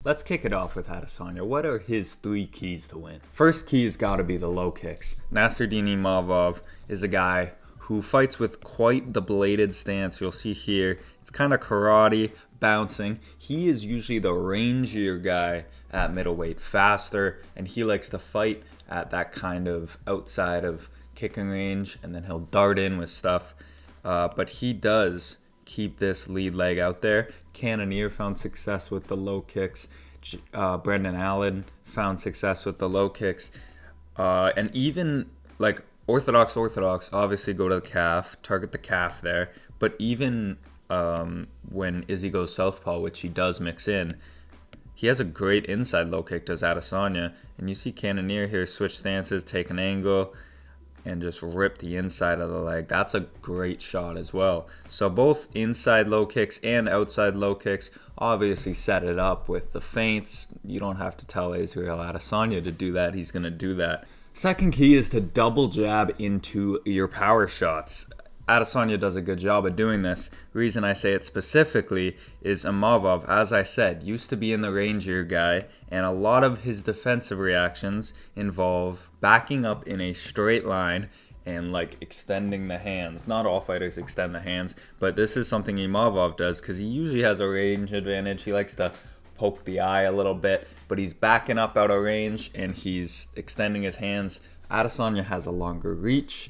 Let's kick it off with Adesanya. What are his 3 keys to win? First key has got to be the low kicks. Nassourdine Imavov is a guy who fights with quite the bladed stance. You'll see here, it's kind of karate, bouncing. He is usually the rangier guy at middleweight, faster, and he likes to fight at that kind of outside of kicking range, and then he'll dart in with stuff. But he does keep this lead leg out there. Cannonier found success with the low kicks. Brendan Allen found success with the low kicks. And even like orthodox obviously go to the calf, target the calf there. But even when Izzy goes southpaw, which he does mix in, he has a great inside low kick, does Adesanya. And you see Cannonier here switch stances, take an angle, and just rip the inside of the leg. That's a great shot as well. So both inside low kicks and outside low kicks obviously set it up with the feints. You don't have to tell Israel Adesanya to do that. He's going to do that. Second key is to double jab into your power shots. Adesanya does a good job of doing this. The reason I say it specifically is Imavov, as I said, used to be in the rangier guy, and a lot of his defensive reactions involve backing up in a straight line and like extending the hands. Not all fighters extend the hands, but this is something Imavov does because he usually has a range advantage. He likes to poke the eye a little bit, but he's backing up out of range and he's extending his hands. Adesanya has a longer reach,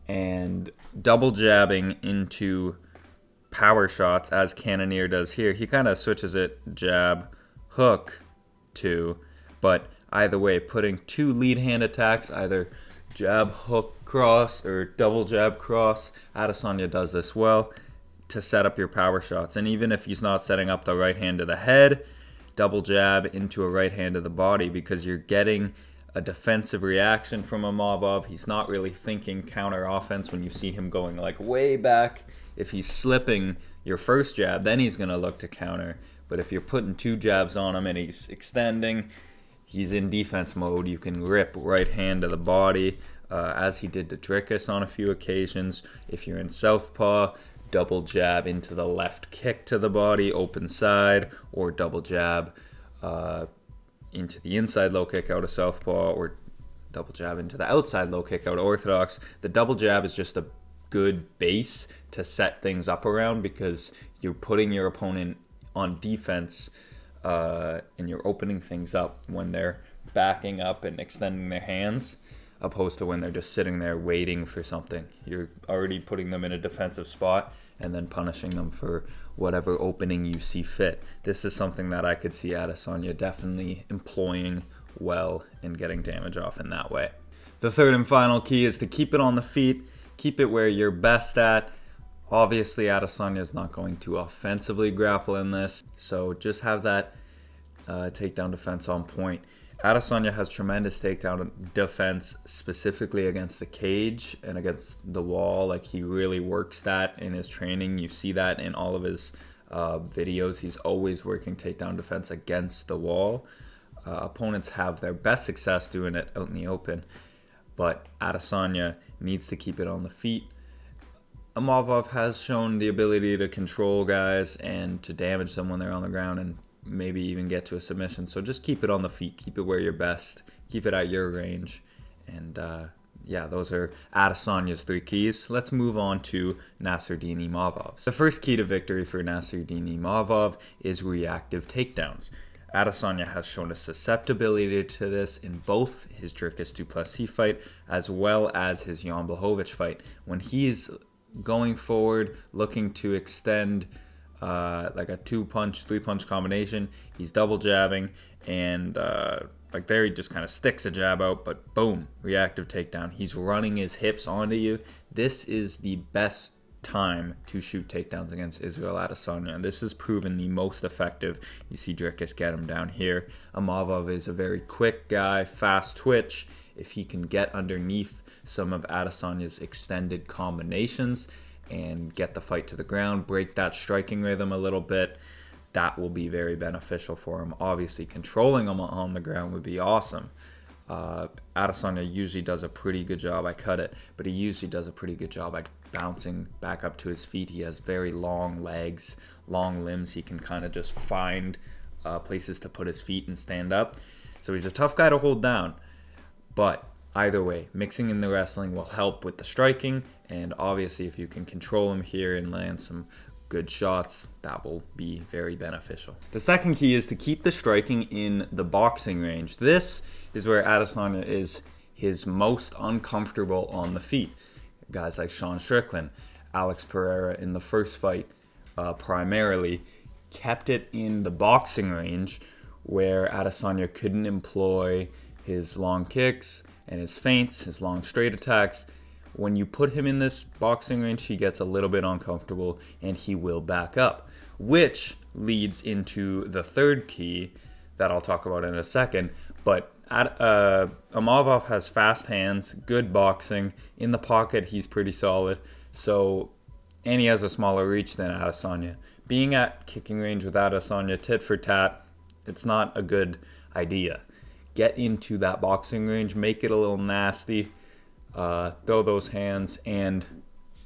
and double jabbing into power shots, as Cannonier does here. He kind of switches it jab, hook, to, but either way, putting 2 lead hand attacks, either jab, hook, cross, or double jab, cross. Adesanya does this well to set up your power shots. And even if he's not setting up the right hand to the head, double jab into a right hand to the body, because you're getting a defensive reaction from Imavov. He's not really thinking counter offense when you see him going like way back. If he's slipping your first jab, then he's going to look to counter. But if you're putting 2 jabs on him and he's extending, he's in defense mode. You can rip right hand to the body, as he did to Dricus on a few occasions. If you're in southpaw, double jab into the left kick to the body, open side, or double jab into the inside low kick out of southpaw, or double jab into the outside low kick out of orthodox. The double jab is just a good base to set things up around, because you're putting your opponent on defense and you're opening things up when they're backing up and extending their hands, opposed to when they're just sitting there waiting for something. You're already putting them in a defensive spot and then punishing them for whatever opening you see fit. This is something that I could see Adesanya definitely employing well and getting damage off in that way. The third and final key is to keep it on the feet, keep it where you're best at. Obviously, Adesanya is not going to offensively grapple in this, so just have that takedown defense on point. Adesanya has tremendous takedown defense, specifically against the cage and against the wall. Like, he really works that in his training. You see that in all of his videos. He's always working takedown defense against the wall. Opponents have their best success doing it out in the open, but Adesanya needs to keep it on the feet. Imavov has shown the ability to control guys and to damage them when they're on the ground and maybe even get to a submission. So just keep it on the feet, keep it where you're best, keep it at your range. And yeah, those are Adesanya's 3 keys. Let's move on to Nassourdine Imavov. The first key to victory for Nassourdine Imavov is reactive takedowns. Adesanya has shown a susceptibility to this in both his Dricus du Plessis fight as well as his Jan Blachowicz fight. When he's going forward, looking to extend like a 2-punch, 3-punch combination, he's double jabbing, and like there he just kind of sticks a jab out, but boom, reactive takedown. He's running his hips onto you. This is the best time to shoot takedowns against Israel Adesanya, and this has proven the most effective. You see Dricus get him down here. Imavov is a very quick guy, fast twitch. If he can get underneath some of Adesanya's extended combinations and get the fight to the ground, break that striking rhythm a little bit, that will be very beneficial for him. Obviously, controlling him on the ground would be awesome. Adesanya usually does a pretty good job. I cut it, but he usually does a pretty good job at bouncing back up to his feet. He has very long legs, long limbs. He can kind of just find places to put his feet and stand up. So he's a tough guy to hold down. But either way, mixing in the wrestling will help with the striking. And obviously, if you can control him here and land some good shots, that will be very beneficial. The second key is to keep the striking in the boxing range. This is where Adesanya is his most uncomfortable on the feet. Guys like Sean Strickland, Alex Pereira in the first fight primarily kept it in the boxing range where Adesanya couldn't employ his long kicks and his feints, his long straight attacks. When you put him in this boxing range, he gets a little bit uncomfortable and he will back up, which leads into the third key that I'll talk about in a second. But Imavov has fast hands, good boxing. In the pocket, he's pretty solid. And he has a smaller reach than Adesanya. Being at kicking range with Adesanya, tit for tat, it's not a good idea. Get into that boxing range, make it a little nasty, throw those hands, and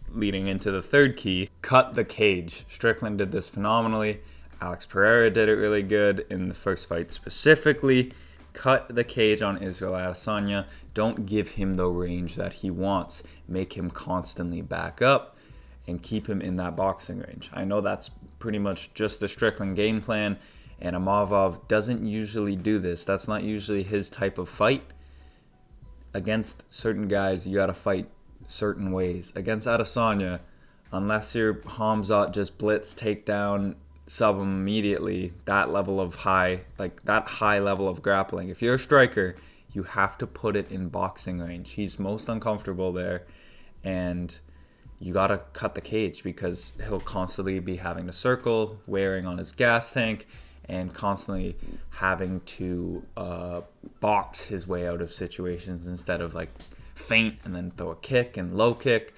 leading into the third key, cut the cage. Strickland did this phenomenally. Alex Pereira did it really good in the first fight specifically. Cut the cage on Israel Adesanya. Don't give him the range that he wants. Make him constantly back up and keep him in that boxing range. I know that's pretty much just the Strickland game plan, and Imavov doesn't usually do this. That's not usually his type of fight. Against certain guys, you gotta fight certain ways. Against Adesanya, unless you're Hamzat, just blitz, takedown, sub him immediately, that high level of grappling. If you're a striker, you have to put it in boxing range. He's most uncomfortable there, and you gotta cut the cage because he'll constantly be having to circle, wearing on his gas tank, and constantly having to box his way out of situations instead of like feint and then throw a kick and low kick.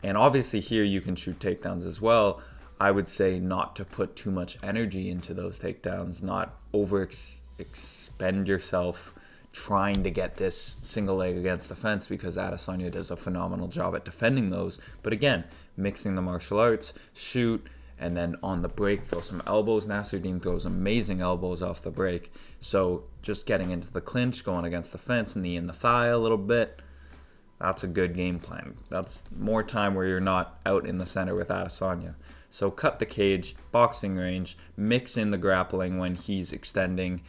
And obviously here you can shoot takedowns as well. I would say not to put too much energy into those takedowns, not expend yourself trying to get this single leg against the fence, because Adesanya does a phenomenal job at defending those. But again, mixing the martial arts, shoot, and then on the break, throw some elbows. Nassourdine throws amazing elbows off the break. So just getting into the clinch, going against the fence, knee in the thigh a little bit, that's a good game plan. That's more time where you're not out in the center with Adesanya. So cut the cage, boxing range, mix in the grappling when he's extending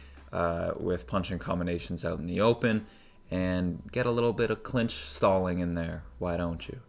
with punching combinations out in the open, and get a little bit of clinch stalling in there. Why don't you?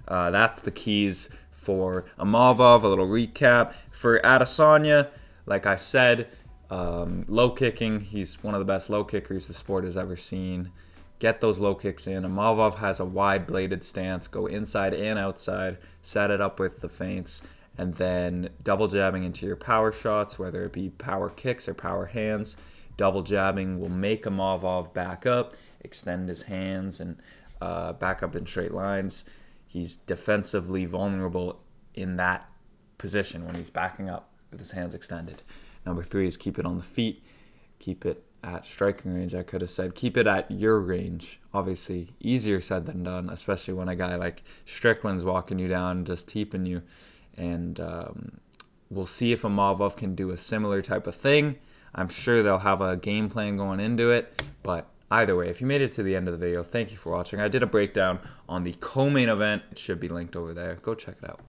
That's the keys for Imavov. A little recap. For Adesanya, like I said, low kicking. He's one of the best low kickers the sport has ever seen. Get those low kicks in. Imavov has a wide bladed stance. Go inside and outside. Set it up with the feints. And then double jabbing into your power shots, whether it be power kicks or power hands. Double jabbing will make Imavov back up, extend his hands, and back up in straight lines. He's defensively vulnerable in that position when he's backing up with his hands extended. Number 3 is keep it on the feet. Keep it at striking range. I could have said keep it at your range. Obviously, easier said than done, especially when a guy like Strickland's walking you down, just teeping you. And we'll see if Imavov can do a similar type of thing. I'm sure they'll have a game plan going into it. But either way, if you made it to the end of the video, thank you for watching. I did a breakdown on the co-main event. It should be linked over there. Go check it out.